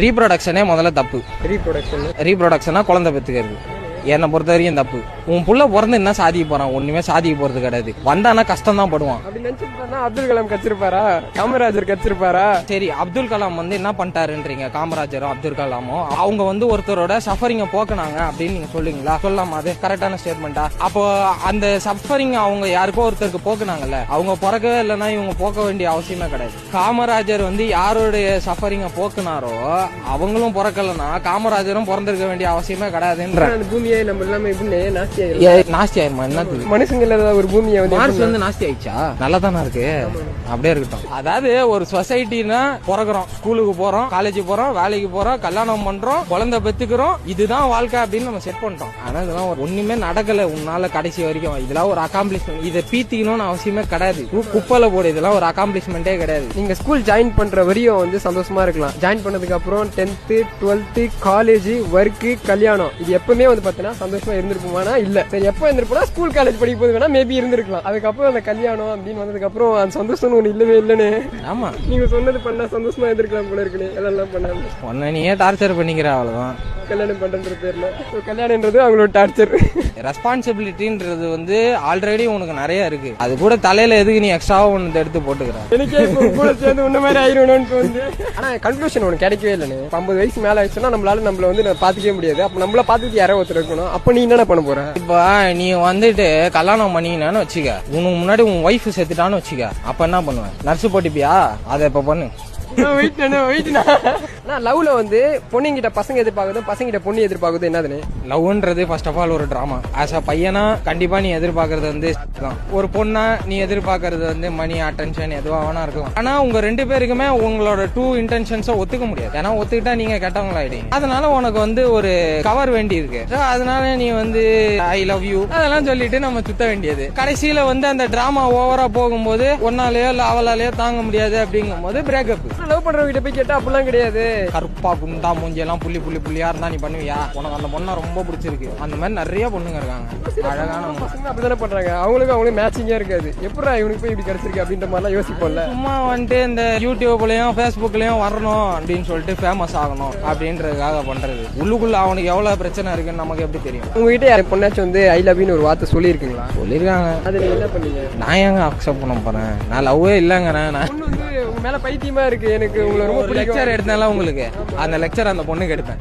ரீப்ரொடக்ஷனே முதல்ல தப்பு. ரீப்ரொடக்ஷனா குழந்தை பெற்றுக்கிறது என்னை பொறுத்த வரைக்கும் தப்பு. உன் புள்ள பிறந்து என்ன சாதிக்க போறான்? ஒண்ணுமே சாதிக்க போறது கிடையாது. வந்தானா கஷ்டம் தான் படுவான். அப்துல் கலாம் கச்சிருப்பாரா? காமராஜர் கச்சிருப்பாரா? சரி, அப்துல் கலாம் வந்து என்ன பண்ணிட்டாருன்றீங்க? காமராஜரும் அப்துல் கலாமும் அவங்க வந்து ஒருத்தரோட சஃபரிங்க போக்குனாங்க அப்படின்னு நீங்க சொல்லுவீங்களா? சொல்லாமா? அது கரெக்டான ஸ்டேட்மெண்டா? அப்போ அந்த சஃபரிங் அவங்க யாருக்கோ ஒருத்தருக்கு போக்குனாங்கல்ல, அவங்க பிறக்கவே இல்லைன்னா இவங்க போக்க வேண்டிய அவசியமே கிடையாது. காமராஜர் வந்து யாருடைய சஃபரிங்க போக்குனாரோ அவங்களும் பிறக்கலன்னா காமராஜரும் பிறந்திருக்க வேண்டிய அவசியமே கிடையாதுன்ற. பூமியை நம்ம எல்லாமே நாஸ்தி ஆயிருமா? என்னது மனுஷங்க இல்லாத ஒரு பூமியை மார்ஸ் வந்து நாஸ்தி ஆயிடுச்சா? நல்லா தானே இருக்கு, அப்படியே இருக்கட்டும். அதாவது ஒரு சொசைட்டினா பிறகுறோம், ஸ்கூலுக்கு போறோம், காலேஜ் போறோம், வேலைக்கு போறோம், கல்யாணம் பண்றோம், குழந்தை பெத்துக்கிறோம், இதுதான் வாழ்க்கை அப்படின்னு நம்ம செட் பண்ணிட்டோம். ஆனா இதெல்லாம் ஒண்ணுமே நடக்கல உன்னால கடைசி வரைக்கும். இதெல்லாம் ஒரு அக்காம்ப்ளிஷ்மெண்ட். இதை பீத்திக்கணும்னு அவசியமே கிடையாது. குப்பையில போடு, இதெல்லாம் ஒரு அக்காம்ப்ளிஷ்மெண்டே கிடையாது. நீங்க ஸ்கூல் ஜாயின் பண்ற வரையும் வந்து சந்தோஷமா இருக்கலாம். ஜாயின் பண்ணதுக்கு அப்புறம் 10th 12th காலேஜ் ஒர்க் கல்யாணம் இது எப்பவுமே வந்து பாத்தீங்கன்னா சந்தோஷமா இருந்திருக்குமானா இல்ல. சரி, எப்ப இருந்திருப்போம்? ஸ்கூல் காலேஜ் படிக்கும் போது வேணா மேபி இருந்திருக்கலாம். அதுக்கப்புறம் அந்த கல்யாணம் அப்படின்னு வந்ததுக்கு அப்புறம் அந்த சந்தோஷம் ஒண்ணு இல்லவே இல்லன்னு. ஆமா, நீங்க சொன்னது பண்ணா சந்தோஷமா இருந்திருக்கலாம் போல இருக்குன்னு அதெல்லாம் பண்ணாம ஒன்ன நீயே டார்ச்சர் பண்ணிக்கிற, அவ்வளவுதான். கல்யாணம் பண்ற பேர்ல கல்யாணம்ன்றது அவங்களோட டார்ச்சர். ரெஸ்பான்சிபிலிட்டின்றது வந்து ஆல்ரெடி உனக்கு நிறைய இருக்கு. அது கூட தலையில எதுக்கு நீ எக்ஸ்ட்ராவா ஒன்று எடுத்து போட்டுக்கிற? எனக்கே கூட சேர்ந்து உன்ன மாதிரி ஆயிரணும்னு தோணுது. ஆனா கன்க்ளூஷன் ஒன்று கிடைக்கவே இல்லைன்னு. 50 வயசு மேல ஆயிடுச்சுன்னா நம்மள வந்து பாத்துக்கவே முடியாது. அப்ப நம்மள பாத்துட்டு யாரோ ஒருத்தர் இருக்கணும். அப்ப நீ என்ன பண்ண போற? இப்ப நீ வந்துட்டு கல்யாணம் பண்ணினான்னு வச்சுக்க, உனக்கு முன்னாடி உன் ஒய்ஃப் செத்துட்டான்னு வச்சுக்க, அப்ப என்ன பண்ணுவேன்? நர்ஸ் போட்டுப்பியா? அதை இப்ப பண்ணு. லவ்ல வந்து பொண்ணுங்கிட்ட பசங்க எதிர்பார்க்குது, பசங்கிட்ட பொண்ணு எதிர்பார்க்குது என்னதுன்னு. லவ்ன்றது ஃபர்ஸ்ட் ஆஃப் ஆல் ஒரு டிராமா. ஆஸ் அ பையனா கண்டிப்பா நீ எதிர்பார்க்கறது வந்து தான். ஒரு பொண்ணா நீ எதிர்பார்க்கறது வந்து மணி, அட்டென்ஷன் எதுவா வேணா இருக்கும். ஆனா உங்க ரெண்டு பேருக்குமே உங்களோட டூ இன்டென்ஷன்ஸை ஒத்துக்க முடியாது. ஏன்னா ஒத்துக்கிட்டா நீங்க கெட்டவங்களாயிடுங்க. அதனால உனக்கு வந்து ஒரு கவர் வேண்டி இருக்கு. அதனால நீ வந்து ஐ லவ் யூ அதெல்லாம் சொல்லிட்டு நம்ம சுத்த வேண்டியது. கடைசியில வந்து அந்த டிராமா ஓவரா போகும்போது ஒன்னாலேயோ இல்ல அவளாலேயோ தாங்க முடியாது அப்படிங்கும் போது பிரேக்கப். லவ் பண்றவங்க போய் கேட்டா அப்படிலாம் கிடையாது. கருப்பா குண்டா மூஞ்சி எல்லாம் புள்ளியா இருந்தா நீ பண்ணுவியா? உனக்கு அந்த பொண்ணை ரொம்ப பிடிச்சிருக்கு. அந்த மாதிரி நிறைய பொண்ணுங்க இருக்காங்க, அழகான பசங்க அப்படிதானே பண்றாங்க. அவங்களுக்கு மேட்சிங்கா இருக்காது. எப்படா இவனுக்கு போய் இப்படி கிடைச்சிருக்கு அப்படின்ற மாதிரிலாம் யோசிப்போம்ல. சும்மா வந்துட்டு இந்த யூடியூப்லயும் ஃபேஸ்புக்லயும் வரணும் அப்படின்னு சொல்லிட்டு ஃபேமஸ் ஆகணும் அப்படின்றதுக்காக பண்றது. உள்ளுக்குள்ள அவனுக்கு எவ்வளவு பிரச்சனை இருக்குன்னு நமக்கு எப்படி தெரியும்? உங்ககிட்ட யாரும் பொண்ணாச்சும் வந்து ஐ லவ் யூன்னு ஒரு வார்த்தை சொல்லியிருக்கீங்களா? சொல்லிருக்காங்க. அது நீங்க என்ன பண்ணீங்க? நான் ஏங்க அக்செப்ட் பண்ண போறேன்? நான் லவ்வே இல்லைங்கிறேன். நான் உங்க மேல பைத்தியமா இருக்கு, எனக்கு உங்களை ரொம்ப லெக்சர் எடுத்தாலும் உங்களுக்கு அந்த லெக்சர் அந்த பொண்ணுக்கு எடுப்பேன்.